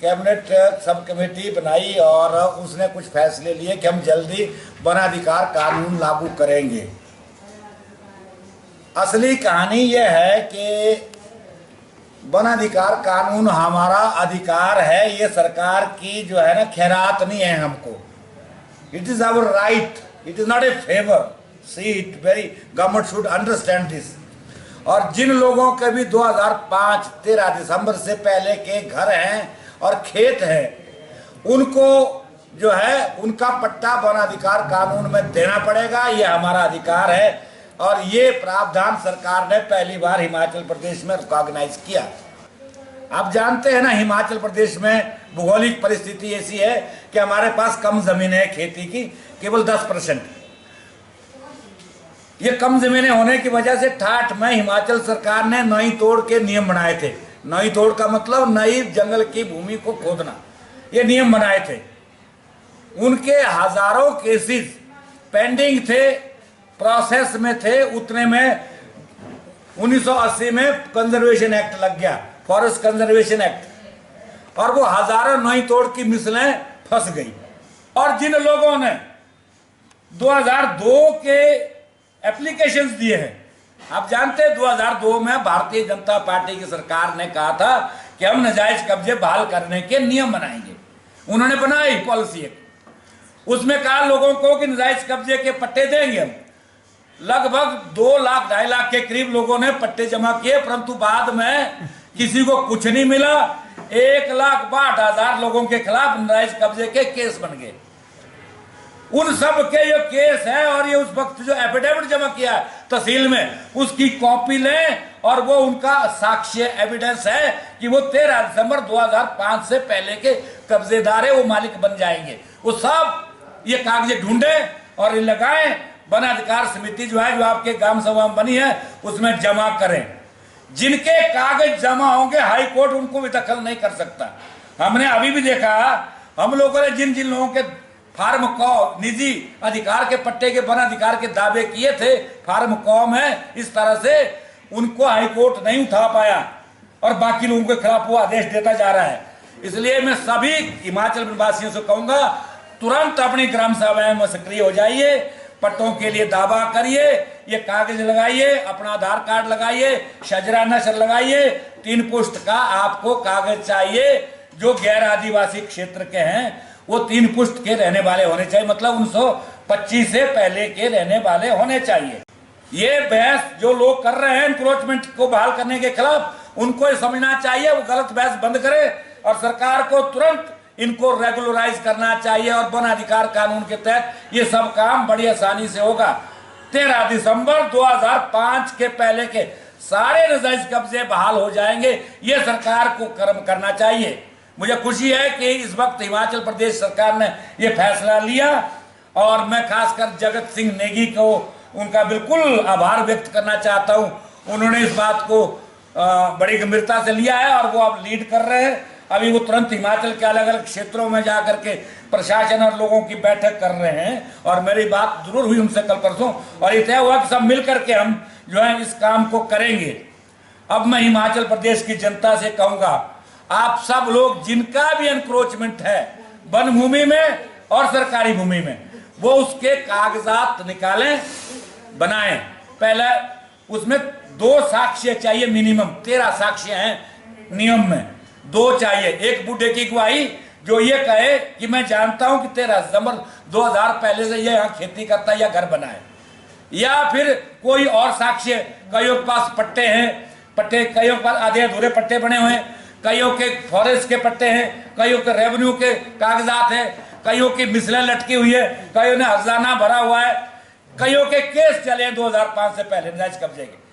Cabinet sub committee बनाई और उसने कुछ फैसले लिए कि हम जल्दी वनाधिकार कानून लागू करेंगे। असली कहानी यह है कि वनाधिकार कानून हमारा अधिकार है, ये सरकार की जो है ना खैरात नहीं है हमको। It is our right, it is not a favour. See it very, government should understand this. और जिन लोगों के भी 2005 13 दिसंबर से पहले के घर हैं और खेत हैं, उनको जो है उनका पट्टा वनाधिकार कानून में देना पड़ेगा। ये हमारा अधिकार है और ये प्रावधान सरकार ने पहली बार हिमाचल प्रदेश में रिकॉग्नाइज किया। आप जानते हैं ना, हिमाचल प्रदेश में भौगोलिक परिस्थिति ऐसी है कि हमारे पास कम जमीन है खेती की, केवल 10%। ये कम जमीनें होने की वजह से ठाठ में हिमाचल सरकार ने नई तोड़ के नियम बनाए थे। नई तोड़ का मतलब नई जंगल की भूमि को खोदना, ये नियम बनाए थे। उनके हजारों केसेस पेंडिंग थे, प्रोसेस में थे। उतने में 1980 में कंजर्वेशन एक्ट लग गया, फॉरेस्ट कंजर्वेशन एक्ट, और वो हजारों नई तोड़ की मिसलें फंस गई। और जिन लोगों ने 2002 के एप्लीकेशंस दिए हैं, आप जानते हैं 2002 में भारतीय जनता पार्टी की सरकार ने कहा था कि हम नाजायज कब्जे बहाल करने के नियम बनाएंगे। उन्होंने बनाई पॉलिसी एक, उसमें कहा लोगों को कि नाजायज कब्जे के पट्टे देंगे हम। लगभग 2 लाख 2.5 लाख के करीब लोगों ने पट्टे जमा किए, परंतु बाद में किसी को कुछ नहीं मिला। 1,62,000 लोगों के खिलाफ नाजायज कब्जे के केस बन गए। उन सब के ये केस है और ये उस वक्त जो एफिडेविट जमा किया है तहसील में, उसकी कॉपी लें और वो उनका साक्ष्य एविडेंस है कि वो 13 दिसंबर 2005 से पहले के कब्जेदार है, वो मालिक बन जाएंगे। वो सब ये कागज ढूंढे और ये लगाएं। वन अधिकार समिति जो है, जो आपके ग्राम सभा में बनी है, उसमें जमा करें। जिनके कागज जमा होंगे हाई कोर्ट उनको भी दखल नहीं कर सकता। हमने अभी भी देखा, हम लोगों ने जिन जिन लोगों के फार्म कॉ निजी अधिकार के पट्टे के वन अधिकार के दावे किए थे, फार्म कॉम है, इस तरह से उनको हाई कोर्ट नहीं उठा पाया और बाकी लोगों के खिलाफ वो आदेश देता जा रहा है। इसलिए मैं सभी हिमाचल वासियों से कहूंगा, तुरंत अपनी ग्राम सभाएं में सक्रिय हो जाइए, पट्टों के लिए दावा करिए, ये कागज लगाइए, अपना आधार कार्ड लगाइए, शजरा नशर लगाइए। 3 पुश्त का आपको कागज चाहिए। जो गैर आदिवासी क्षेत्र के हैं वो 3 पुश्त के रहने वाले होने चाहिए, मतलब 1925 से पहले के रहने वाले होने चाहिए। ये बहस जो लोग कर रहे हैं एनक्रोचमेंट को बहाल करने के खिलाफ, उनको ये समझना चाहिए, वो गलत बहस बंद करे और सरकार को तुरंत इनको रेगुलराइज करना चाहिए और वन अधिकार कानून के तहत ये सब काम बड़ी आसानी से होगा। 13 दिसंबर 2005 के पहले के सारे नाजायज कब्जे बहाल हो जाएंगे। ये सरकार को कर्म करना चाहिए। मुझे खुशी है कि इस वक्त हिमाचल प्रदेश सरकार ने ये फैसला लिया और मैं खासकर जगत सिंह नेगी को उनका बिल्कुल आभार व्यक्त करना चाहता हूँ। उन्होंने इस बात को बड़ी गंभीरता से लिया है और वो अब लीड कर रहे हैं। अभी वो तुरंत हिमाचल के अलग अलग क्षेत्रों में जाकर के प्रशासन और लोगों की बैठक कर रहे हैं और मेरी बात जरूर हुई उनसे कल परसों और ये तय हुआ कि सब मिल करके हम जो है इस काम को करेंगे। अब मैं हिमाचल प्रदेश की जनता से कहूंगा, आप सब लोग जिनका भी एनक्रोचमेंट है वन भूमि में और सरकारी भूमि में, वो उसके कागजात निकालें, बनाएं। पहले उसमें 2 साक्ष्य चाहिए मिनिमम, 13 साक्ष्य हैं नियम में, 2 चाहिए। एक बूढ़े की गवाही जो ये कहे कि मैं जानता हूं कि 13 दिसंबर 2000 पहले से ये यहाँ खेती करता है या घर बना है, या फिर कोई और साक्ष्य। कईयों के पास पट्टे हैं, पट्टे कईयों के पास आधे अधूरे पट्टे बने हुए हैं, कईयों के फॉरेस्ट के पट्टे हैं, कईयों के रेवेन्यू के कागजात हैं, कईयों की मिसलें लटकी हुई है, कईयों ने हर्जाना भरा हुआ है, कईयों के केस चले 2005 से पहले नाजायज कब्जे के।